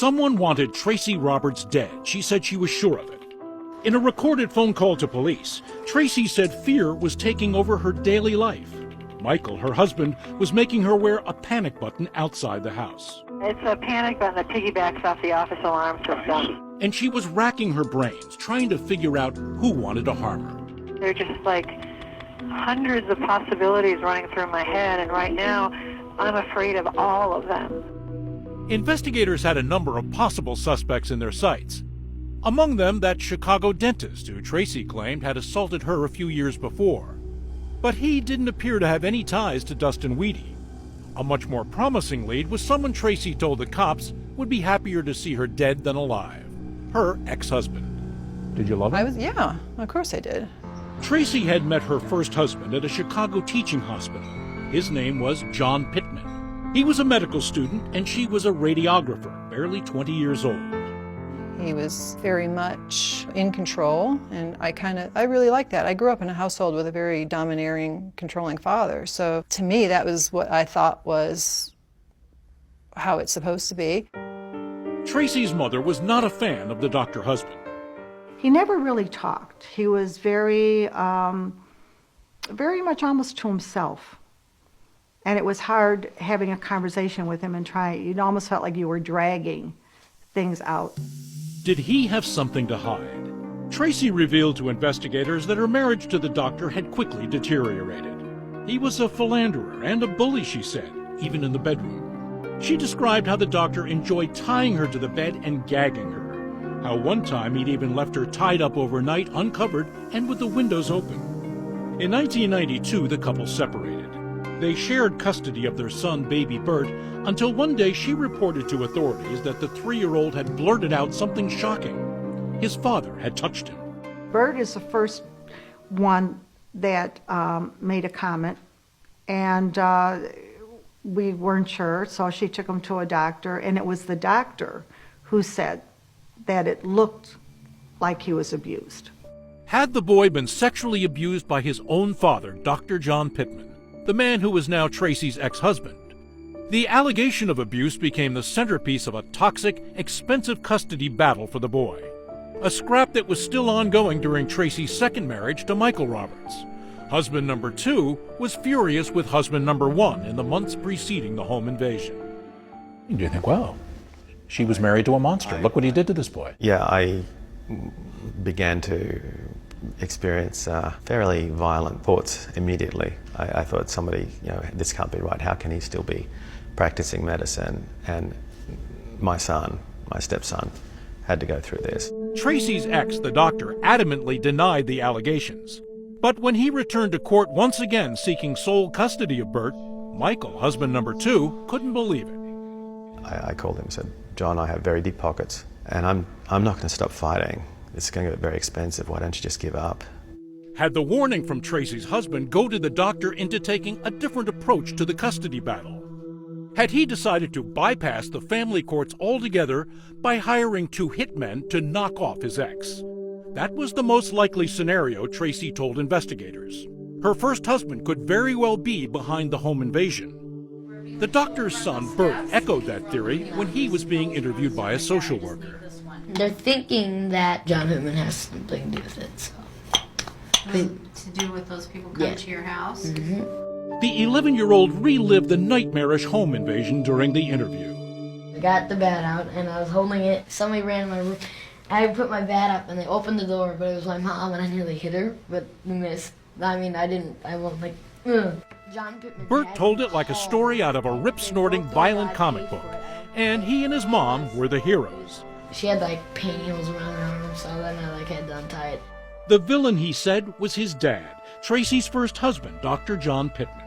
Someone wanted Tracy Roberts dead. She said she was sure of it. In a recorded phone call to police, Tracy said fear was taking over her daily life. Michael, her husband, was making her wear a panic button outside the house. It's a panic button that piggybacks off the office alarm system. And she was racking her brains, trying to figure out who wanted to harm her. There are just like hundreds of possibilities running through my head, and right now I'm afraid of all of them. Investigators had a number of possible suspects in their sights. Among them, that Chicago dentist who Tracy claimed had assaulted her a few years before. But he didn't appear to have any ties to Dustin Weedy. A much more promising lead was someone Tracy told the cops would be happier to see her dead than alive. Her ex-husband. Did you love him? Yeah, of course I did. Tracy had met her first husband at a Chicago teaching hospital. His name was John Pittman. He was a medical student and she was a radiographer, barely 20 years old. He was very much in control, and I really liked that. I grew up in a household with a very domineering, controlling father, so to me that was what I thought was how it's supposed to be. Tracy's mother was not a fan of the doctor husband. He never really talked. He was very much almost to himself. And it was hard having a conversation with him and it almost felt like you were dragging things out. Did he have something to hide? Tracy revealed to investigators that her marriage to the doctor had quickly deteriorated. He was a philanderer and a bully, she said, even in the bedroom. She described how the doctor enjoyed tying her to the bed and gagging her. How one time he'd even left her tied up overnight, uncovered, and with the windows open. In 1992, the couple separated. They shared custody of their son, baby Bert, until one day she reported to authorities that the 3-year-old had blurted out something shocking. His father had touched him. Bert is the first one that made a comment, and we weren't sure, so she took him to a doctor, and it was the doctor who said that it looked like he was abused. Had the boy been sexually abused by his own father, Dr. John Pittman, the man who was now Tracy's ex-husband? The allegation of abuse became the centerpiece of a toxic, expensive custody battle for the boy. A scrap that was still ongoing during Tracy's second marriage to Michael Roberts. Husband number 2 was furious with husband number 1 in the months preceding the home invasion. You think, wow, she was married to a monster. Look what he did to this boy. Yeah, I began to experience fairly violent thoughts immediately. I thought somebody, this can't be right. How can he still be practicing medicine? And my stepson, had to go through this. Tracy's ex, the doctor, adamantly denied the allegations. But when he returned to court once again seeking sole custody of Bert, Michael, husband number 2, couldn't believe it. I called him and said, John, I have very deep pockets, and I'm not going to stop fighting. It's going to get very expensive. Why don't you just give up? Had the warning from Tracy's husband goaded the doctor into taking a different approach to the custody battle? Had he decided to bypass the family courts altogether by hiring 2 hitmen to knock off his ex? That was the most likely scenario, Tracy told investigators. Her first husband could very well be behind the home invasion. The doctor's son, Bert, echoed that theory when he was being interviewed by a social worker. They're thinking that John Pittman has something to do with it, so. To do with those people coming to your house? Mm-hmm. The 11-year-old relived the nightmarish home invasion during the interview. I got the bat out, and I was holding it. Somebody ran in my room. I put my bat up, and they opened the door, but it was my mom, and I nearly hit her, but we missed. I wasn't like, ugh. John Pittman. Bert told it like a story out of a rip-snorting, violent comic book, and he and his mom were the heroes. She had paint needles around her arm, so then I had to untie it. The villain, he said, was his dad, Tracy's first husband, Dr. John Pittman.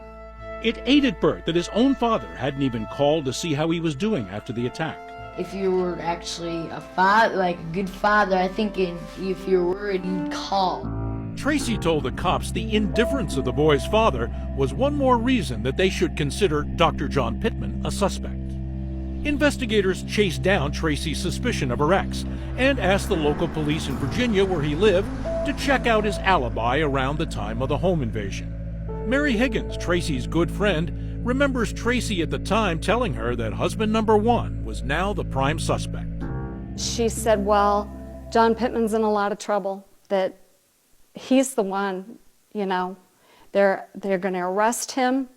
It aided Bert that his own father hadn't even called to see how he was doing after the attack. If you were actually a father, a good father, I think if you were worried, you'd call. Tracy told the cops the indifference of the boy's father was one more reason that they should consider Dr. John Pittman a suspect. Investigators chased down Tracy's suspicion of her ex and asked the local police in Virginia, where he lived, to check out his alibi around the time of the home invasion. Mary Higgins, Tracy's good friend, remembers Tracy at the time telling her that husband number one was now the prime suspect. She said, well, John Pittman's in a lot of trouble, that he's the one, you know. They're going to arrest him.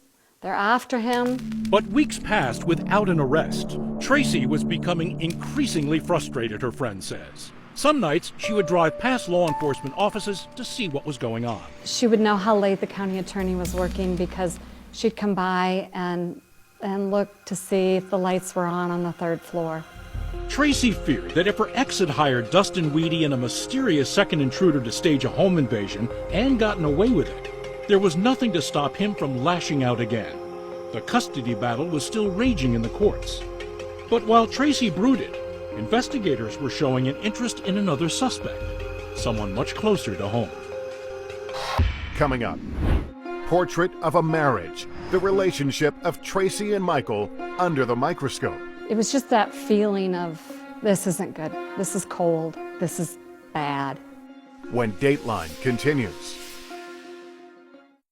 They're after him. But weeks passed without an arrest. Tracy was becoming increasingly frustrated, her friend says. Some nights, she would drive past law enforcement offices to see what was going on. She would know how late the county attorney was working because she'd come by and look to see if the lights were on the third floor. Tracy feared that if her ex had hired Dustin Weedy and a mysterious second intruder to stage a home invasion and gotten away with it, there was nothing to stop him from lashing out again. The custody battle was still raging in the courts. But while Tracy brooded, investigators were showing an interest in another suspect, someone much closer to home. Coming up, portrait of a marriage, the relationship of Tracy and Michael under the microscope. It was just that feeling of, this isn't good, this is cold, this is bad. When Dateline continues.